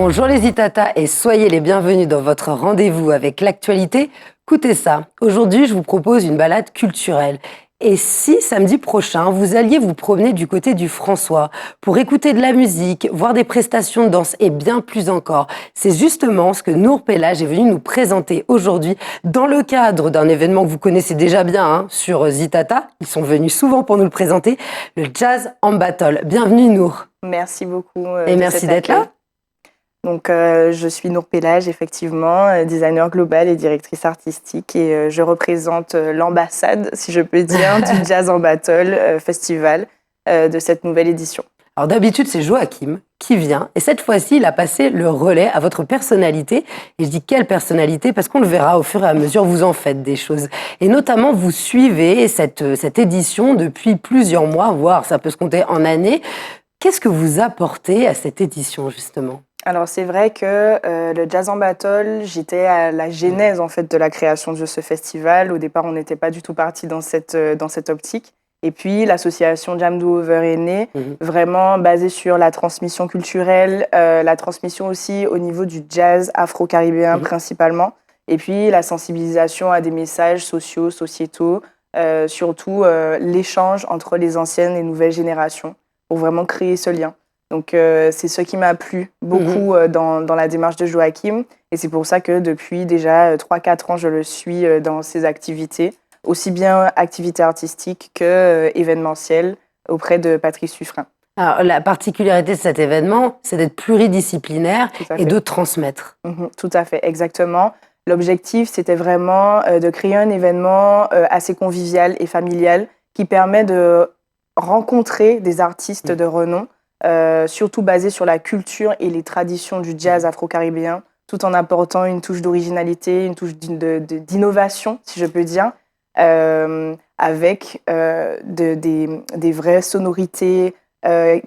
Bonjour les Itata et soyez les bienvenus dans votre rendez-vous avec l'actualité. Écoutez ça, aujourd'hui je vous propose une balade culturelle. Et si samedi prochain vous alliez vous promener du côté du François pour écouter de la musique, voir des prestations de danse et bien plus encore, c'est justement ce que Nour Pelage est venu nous présenter aujourd'hui dans le cadre d'un événement que vous connaissez déjà bien sur Zitata. Ils sont venus souvent pour nous le présenter, le Jazz en Battle. Bienvenue Nour. Merci beaucoup. Et merci d'être là. Donc, je suis Nour Pelage, effectivement, designer global et directrice artistique. Et je représente l'ambassade, si je peux dire, du Jazz en Battle festival de cette nouvelle édition. Alors d'habitude, c'est Joachim qui vient. Et cette fois-ci, il a passé le relais à votre personnalité. Et je dis quelle personnalité parce qu'on le verra au fur et à mesure, vous en faites des choses. Et notamment, vous suivez cette édition depuis plusieurs mois, voire ça peut se compter en années. Qu'est-ce que vous apportez à cette édition, justement ? Alors c'est vrai que le Jazz en Battle, j'étais à la genèse en fait de la création de ce festival. Au départ, on n'était pas du tout parti dans cette optique. Et puis l'association Jam Do Over est née, vraiment basée sur la transmission culturelle, la transmission aussi au niveau du jazz afro-caribéen principalement. Et puis la sensibilisation à des messages sociaux, sociétaux, surtout l'échange entre les anciennes et nouvelles générations pour vraiment créer ce lien. Donc, c'est ce qui m'a plu beaucoup dans la démarche de Joachim. Et c'est pour ça que depuis déjà 3-4 ans, je le suis dans ses activités, aussi bien activités artistiques qu'événementielles auprès de Patrice Suffren. Alors, la particularité de cet événement, c'est d'être pluridisciplinaire et de transmettre. Tout à fait, exactement. L'objectif, c'était vraiment de créer un événement assez convivial et familial qui permet de rencontrer des artistes de renom, surtout basé sur la culture et les traditions du jazz afro-caribéen, tout en apportant une touche d'originalité, une touche d'innovation, si je peux dire, avec des vraies sonorités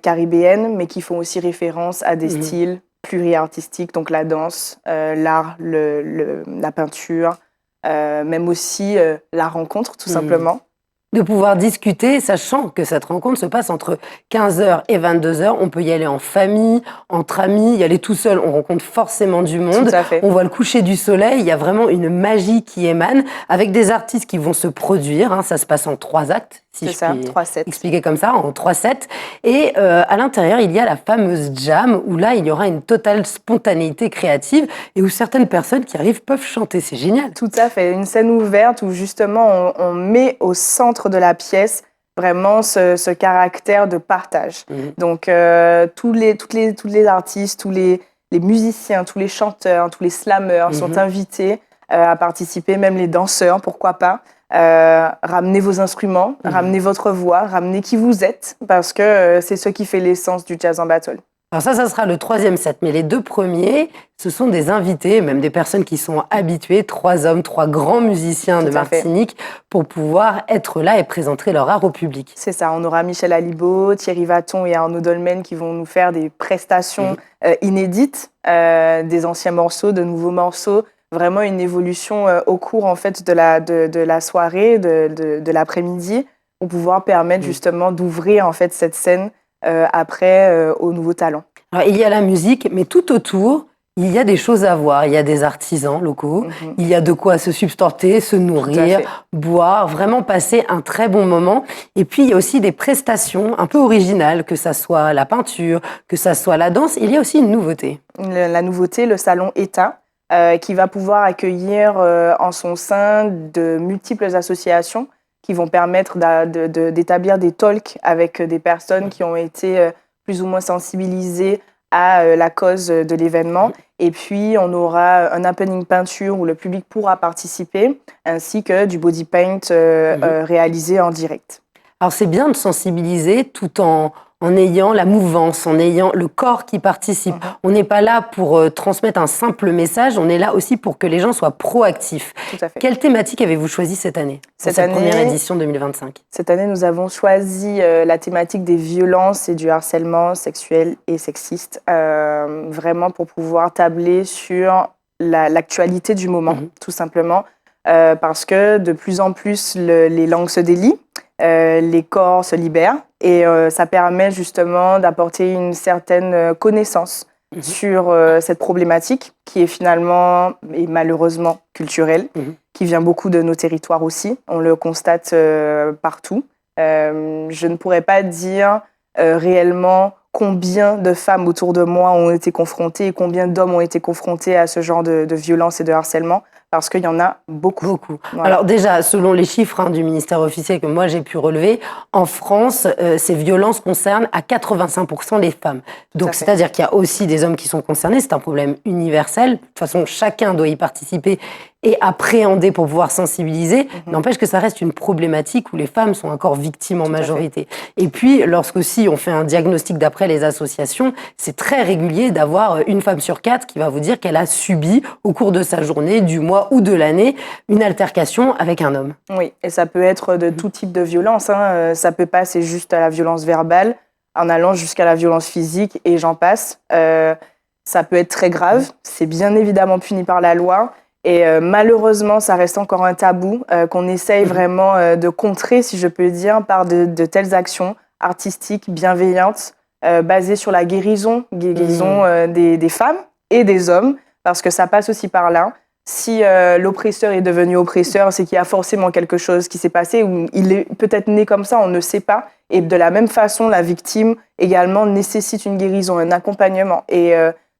caribéennes, mais qui font aussi référence à des styles pluriartistiques, donc la danse, l'art, la peinture, même aussi la rencontre, tout simplement. De pouvoir discuter, sachant que cette rencontre se passe entre 15h et 22h. On peut y aller en famille, entre amis, y aller tout seul. On rencontre forcément du monde. Tout à fait. On voit le coucher du soleil. Il y a vraiment une magie qui émane avec des artistes qui vont se produire. Ça se passe en 3 actes, si je puis 3-7. expliquer comme ça, en 3-7. Et à l'intérieur, il y a la fameuse jam où là, il y aura une totale spontanéité créative et où certaines personnes qui arrivent peuvent chanter. C'est génial. Tout à fait. Une scène ouverte où justement on met au centre de la pièce vraiment ce caractère de partage. Donc tous les artistes, tous les musiciens, tous les chanteurs, tous les slammeurs sont invités à participer, même les danseurs, pourquoi pas. Ramenez vos instruments, ramenez votre voix, ramenez qui vous êtes, parce que c'est ce qui fait l'essence du Jazz en Battle. Alors ça sera le 3e set, mais les 2 premiers, ce sont des invités, même des personnes qui sont habituées, 3 hommes, 3 grands musiciens de Martinique, pour pouvoir être là et présenter leur art au public. C'est ça, on aura Michel Alibaud, Thierry Vaton et Arnaud Dolmen qui vont nous faire des prestations inédites, des anciens morceaux, de nouveaux morceaux, vraiment une évolution au cours en fait de la soirée, de l'après-midi, pour pouvoir permettre justement d'ouvrir en fait cette scène après aux nouveaux talents. Alors, il y a la musique, mais tout autour, il y a des choses à voir. Il y a des artisans locaux, il y a de quoi se substanter, se nourrir, boire, vraiment passer un très bon moment. Et puis, il y a aussi des prestations un peu originales, que ça soit la peinture, que ça soit la danse. Il y a aussi une nouveauté. La nouveauté, le salon État, qui va pouvoir accueillir en son sein de multiples associations qui vont permettre d'établir des talks avec des personnes qui ont été plus ou moins sensibilisées à la cause de l'événement. Et puis, on aura un happening peinture où le public pourra participer, ainsi que du body paint réalisé en direct. Alors, c'est bien de sensibiliser tout en ayant la mouvance, en ayant le corps qui participe. On n'est pas là pour transmettre un simple message, on est là aussi pour que les gens soient proactifs. Tout à fait. Quelle thématique avez-vous choisi cette année, cette première édition 2025 ? Cette année, nous avons choisi la thématique des violences et du harcèlement sexuel et sexiste, vraiment pour pouvoir tabler sur l'actualité du moment, tout simplement, parce que de plus en plus, les langues se délient, les corps se libèrent, et ça permet justement d'apporter une certaine connaissance sur cette problématique qui est finalement et malheureusement culturelle, qui vient beaucoup de nos territoires aussi. On le constate partout. Je ne pourrais pas dire réellement combien de femmes autour de moi ont été confrontées et combien d'hommes ont été confrontés à ce genre de violence et de harcèlement, parce qu'il y en a beaucoup. Beaucoup. Voilà. Alors déjà, selon les chiffres du ministère officiel que moi j'ai pu relever, en France, ces violences concernent à 85% les femmes. Donc c'est-à-dire qu'il y a aussi des hommes qui sont concernés, c'est un problème universel. De toute façon, chacun doit y participer et appréhender pour pouvoir sensibiliser. N'empêche que ça reste une problématique où les femmes sont encore victimes en majorité. Et puis, lorsqu'aussi on fait un diagnostic d'après les associations, c'est très régulier d'avoir une femme sur 4 qui va vous dire qu'elle a subi au cours de sa journée, du mois ou de l'année, une altercation avec un homme. Oui, et ça peut être de tout type de violence. Ça peut passer juste à la violence verbale, en allant jusqu'à la violence physique, et j'en passe. Ça peut être très grave, c'est bien évidemment puni par la loi. Et malheureusement, ça reste encore un tabou qu'on essaye vraiment de contrer, si je peux dire, par de telles actions artistiques, bienveillantes, basées sur la guérison des femmes et des hommes, parce que ça passe aussi par là. Si l'oppresseur est devenu oppresseur, c'est qu'il y a forcément quelque chose qui s'est passé, ou il est peut-être né comme ça, on ne sait pas. Et de la même façon, la victime également nécessite une guérison, un accompagnement. Et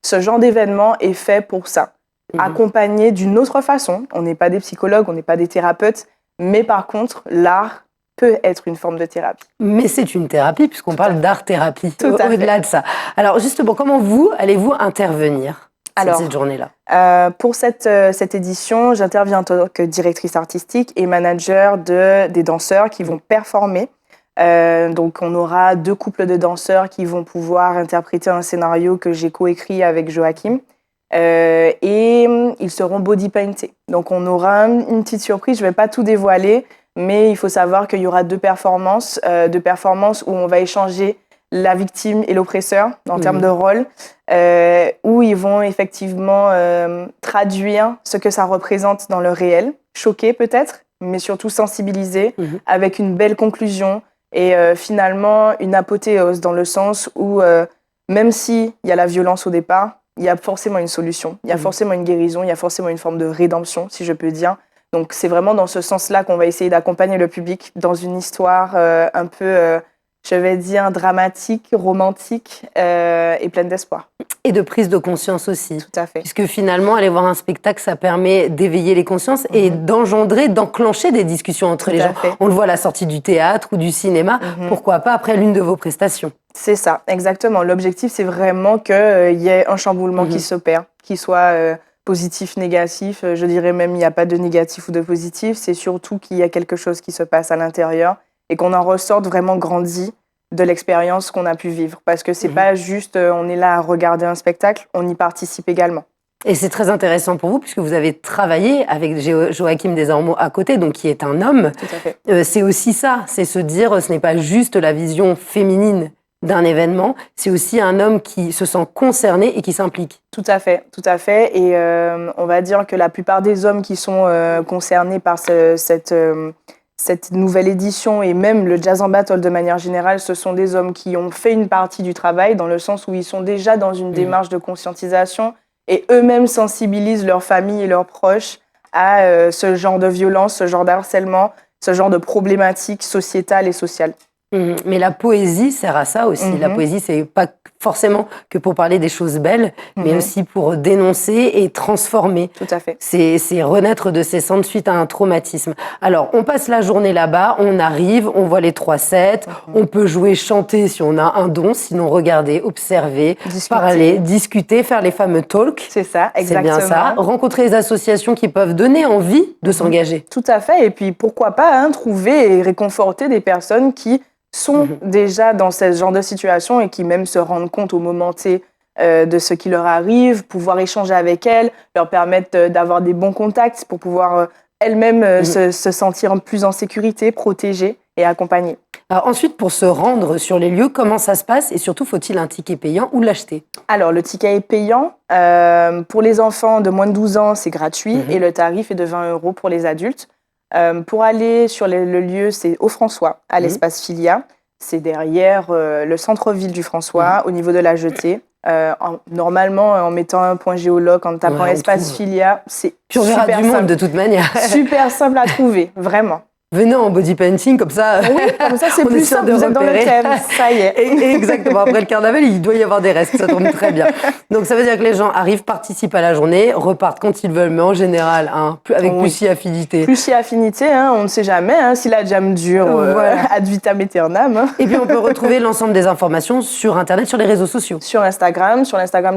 ce genre d'événement est fait pour ça. Accompagné d'une autre façon. On n'est pas des psychologues, on n'est pas des thérapeutes, mais par contre, l'art peut être une forme de thérapie. Mais c'est une thérapie, puisqu'on parle d'art-thérapie, au-delà de ça. Alors justement, comment allez-vous intervenir cette journée-là? Pour cette édition, j'interviens en tant que directrice artistique et manager des danseurs qui vont performer. Donc on aura 2 couples de danseurs qui vont pouvoir interpréter un scénario que j'ai coécrit avec Joachim. Et ils seront body paintés. Donc on aura une petite surprise, je ne vais pas tout dévoiler, mais il faut savoir qu'il y aura 2 performances où on va échanger la victime et l'oppresseur en termes de rôle, où ils vont effectivement traduire ce que ça représente dans le réel, choquer peut-être, mais surtout sensibiliser, avec une belle conclusion et finalement une apothéose, dans le sens où même s'il y a la violence au départ, il y a forcément une solution, il y a forcément une guérison, il y a forcément une forme de rédemption, si je peux dire. Donc c'est vraiment dans ce sens-là qu'on va essayer d'accompagner le public dans une histoire un peu, je vais dire, dramatique, romantique et pleine d'espoir. Et de prise de conscience aussi. Tout à fait. Puisque finalement, aller voir un spectacle, ça permet d'éveiller les consciences et d'enclencher des discussions entre les gens. On le voit à la sortie du théâtre ou du cinéma, pourquoi pas après l'une de vos prestations. C'est ça, exactement. L'objectif, c'est vraiment qu'il y ait un chamboulement qui s'opère, qui soit positif, négatif. Je dirais même il n'y a pas de négatif ou de positif. C'est surtout qu'il y a quelque chose qui se passe à l'intérieur et qu'on en ressorte vraiment grandi de l'expérience qu'on a pu vivre. Parce que c'est pas juste on est là à regarder un spectacle, on y participe également. Et c'est très intéressant pour vous, puisque vous avez travaillé avec Joachim Desormeaux à côté, donc qui est un homme. Tout à fait. C'est aussi ça, c'est se dire, ce n'est pas juste la vision féminine d'un événement, c'est aussi un homme qui se sent concerné et qui s'implique. Tout à fait, tout à fait. Et on va dire que la plupart des hommes qui sont concernés par cette nouvelle édition et même le Jazz en Battle de manière générale, ce sont des hommes qui ont fait une partie du travail, dans le sens où ils sont déjà dans une démarche de conscientisation et eux-mêmes sensibilisent leur famille et leurs proches à ce genre de violence, ce genre d'harcèlement, ce genre de problématiques sociétales et sociales. Mais la poésie sert à ça aussi. La poésie, c'est pas forcément que pour parler des choses belles, mais aussi pour dénoncer et transformer. Tout à fait. C'est renaître de ses cendres suite à un traumatisme. Alors, on passe la journée là-bas, on arrive, on voit les 3 sets, on peut jouer, chanter si on a un don, sinon regarder, observer, parler, discuter, faire les fameux talks. C'est ça, exactement. C'est bien ça. Rencontrer les associations qui peuvent donner envie de s'engager. Tout à fait. Et puis, pourquoi pas trouver et réconforter des personnes qui sont déjà dans ce genre de situation et qui même se rendent compte au moment T de ce qui leur arrive, pouvoir échanger avec elles, leur permettre d'avoir des bons contacts pour pouvoir elles-mêmes se sentir plus en sécurité, protégées et accompagnées. Alors ensuite, pour se rendre sur les lieux, comment ça se passe et surtout, faut-il un ticket payant ou l'acheter? Alors, le ticket est payant. Pour les enfants de moins de 12 ans, c'est gratuit et le tarif est de 20 € pour les adultes. Pour aller sur le lieu, c'est au François, à l'espace Filia. C'est derrière le centre-ville du François, au niveau de la Jetée. Normalement, en mettant un point géologue, en tapant espace filia, c'est puis on verra super du monde simple. de toute manière. Super simple à trouver, vraiment. Venez en body painting, comme ça. Oui, comme ça c'est plus simple, vous êtes dans le thème, ça y est. Exactement, après le carnaval, il doit y avoir des restes, ça tombe très bien. Donc ça veut dire que les gens arrivent, participent à la journée, repartent quand ils veulent, mais en général, avec plus si affinité. Plus si affinité, on ne sait jamais si la jam dure ad vitam aeternam. Et puis on peut retrouver l'ensemble des informations sur Internet, sur les réseaux sociaux. Sur l'Instagram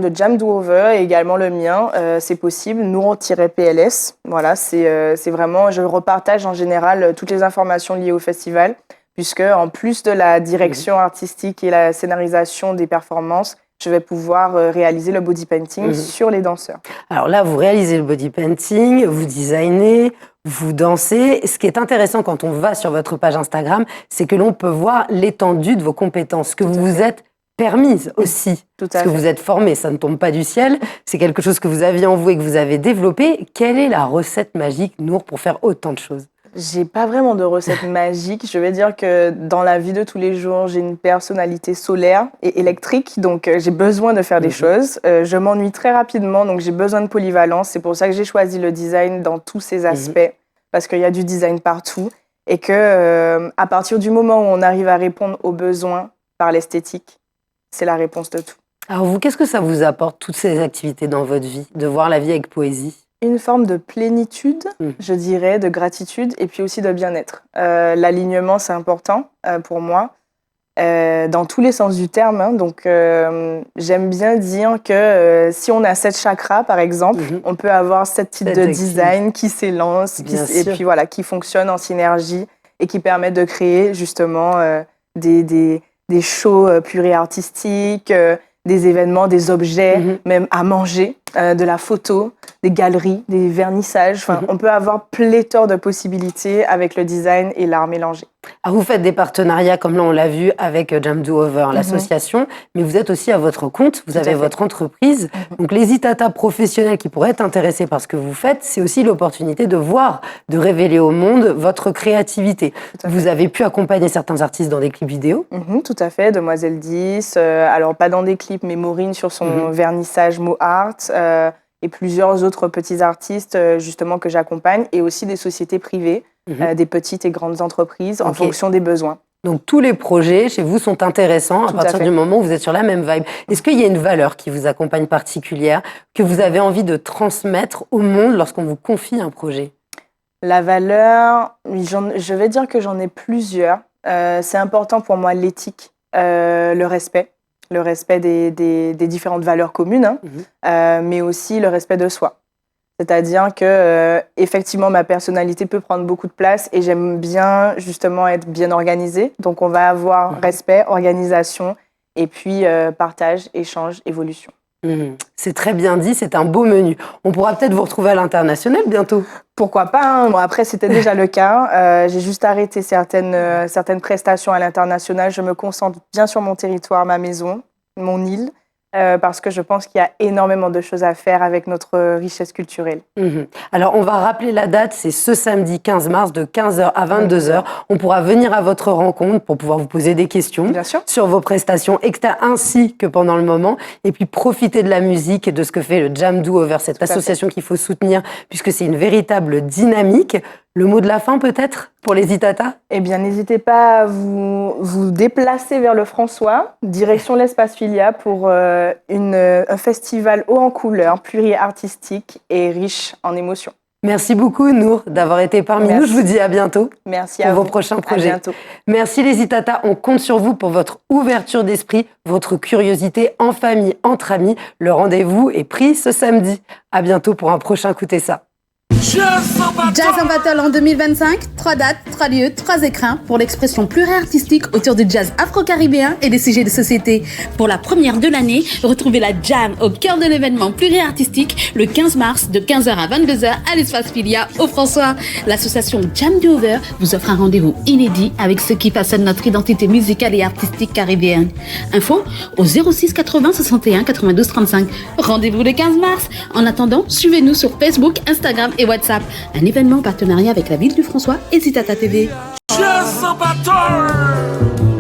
de Jam Do Over et également le mien, c'est possible, Nour-PLS. Voilà, c'est vraiment, je repartage en général toutes les informations liées au festival, puisque en plus de la direction artistique et la scénarisation des performances, je vais pouvoir réaliser le body painting sur les danseurs. Alors là, vous réalisez le body painting, vous designez, vous dansez. Ce qui est intéressant quand on va sur votre page Instagram, c'est que l'on peut voir l'étendue de vos compétences, que vous vous êtes permise aussi, parce que vous êtes formée, ça ne tombe pas du ciel, c'est quelque chose que vous aviez en vous et que vous avez développé. Quelle est la recette magique, Nour, pour faire autant de choses ? J'ai pas vraiment de recette magique. Je vais dire que dans la vie de tous les jours, j'ai une personnalité solaire et électrique, donc j'ai besoin de faire des choses. Je m'ennuie très rapidement, donc j'ai besoin de polyvalence. C'est pour ça que j'ai choisi le design dans tous ses aspects, parce qu'il y a du design partout et que à partir du moment où on arrive à répondre aux besoins par l'esthétique, c'est la réponse de tout. Alors vous, qu'est-ce que ça vous apporte, toutes ces activités dans votre vie, de voir la vie avec poésie ? Une forme de plénitude, je dirais, de gratitude et puis aussi de bien-être. L'alignement, c'est important pour moi, dans tous les sens du terme. Donc, j'aime bien dire que si on a 7 chakras, par exemple, on peut avoir 7 types de design qui s'élancent et puis voilà, qui fonctionnent en synergie et qui permettent de créer justement des shows pluriartistiques, des événements, des objets, même à manger, de la photo, des galeries, des vernissages. Enfin, on peut avoir pléthore de possibilités avec le design et l'art mélangé. Alors vous faites des partenariats, comme là on l'a vu, avec Jam Do Over, l'association, mais vous êtes aussi à votre compte, vous avez votre entreprise. Donc les Itata professionnels qui pourraient être intéressés par ce que vous faites, c'est aussi l'opportunité de voir, de révéler au monde votre créativité. Vous avez pu accompagner certains artistes dans des clips vidéo. Tout à fait, Demoiselle 10, alors pas dans des clips, mais Maureen sur son vernissage Mo Art, et plusieurs autres petits artistes justement que j'accompagne, et aussi des sociétés privées, des petites et grandes entreprises en fonction des besoins. Donc tous les projets chez vous sont intéressants à partir du moment où vous êtes sur la même vibe. Est-ce qu'il y a une valeur qui vous accompagne particulière, que vous avez envie de transmettre au monde lorsqu'on vous confie un projet ? La valeur, je vais dire que j'en ai plusieurs. C'est important pour moi l'éthique, le respect des différentes valeurs communes, mais aussi le respect de soi. C'est-à-dire que effectivement ma personnalité peut prendre beaucoup de place et j'aime bien justement être bien organisée. Donc on va avoir respect, organisation et puis partage, échange, évolution. C'est très bien dit, c'est un beau menu. On pourra peut-être vous retrouver à l'international bientôt. Pourquoi pas, Bon, après, c'était déjà le cas. J'ai juste arrêté certaines prestations à l'international. Je me concentre bien sur mon territoire, ma maison, mon île, parce que je pense qu'il y a énormément de choses à faire avec notre richesse culturelle. Alors, on va rappeler la date, c'est ce samedi 15 mars de 15h à 22h. On pourra venir à votre rencontre pour pouvoir vous poser des questions sur vos prestations extra ainsi que pendant le moment. Et puis, profiter de la musique et de ce que fait le Jam Do Over, cette association qu'il faut soutenir, puisque c'est une véritable dynamique. Le mot de la fin, peut-être, pour les Itata ? Eh bien, n'hésitez pas à vous déplacer vers le François, direction l'Espace Filia, pour un festival haut en couleurs, pluriartistique et riche en émotions. Merci beaucoup, Nour, d'avoir été parmi nous. Je vous dis à bientôt. Merci pour vos prochains projets. À bientôt. Merci les Itata. On compte sur vous pour votre ouverture d'esprit, votre curiosité en famille, entre amis. Le rendez-vous est pris ce samedi. À bientôt pour un prochain Écoutez ça. Jazz en Battle en 2025, 3 dates, 3 lieux, 3 écrins pour l'expression pluriartistique autour du jazz afro-caribéen et des sujets de société. Pour la première de l'année, retrouvez la Jam au cœur de l'événement pluriartistique le 15 mars de 15h à 22h à l'Espace Filia au François. L'association Jam Do Over vous offre un rendez-vous inédit avec ceux qui façonnent notre identité musicale et artistique caribéenne. Info au 06 80 61 92 35. Rendez-vous le 15 mars. En attendant, suivez-nous sur Facebook, Instagram et WhatsApp. Un événement en partenariat avec la ville du François et Itata TV. Jazz en Battle.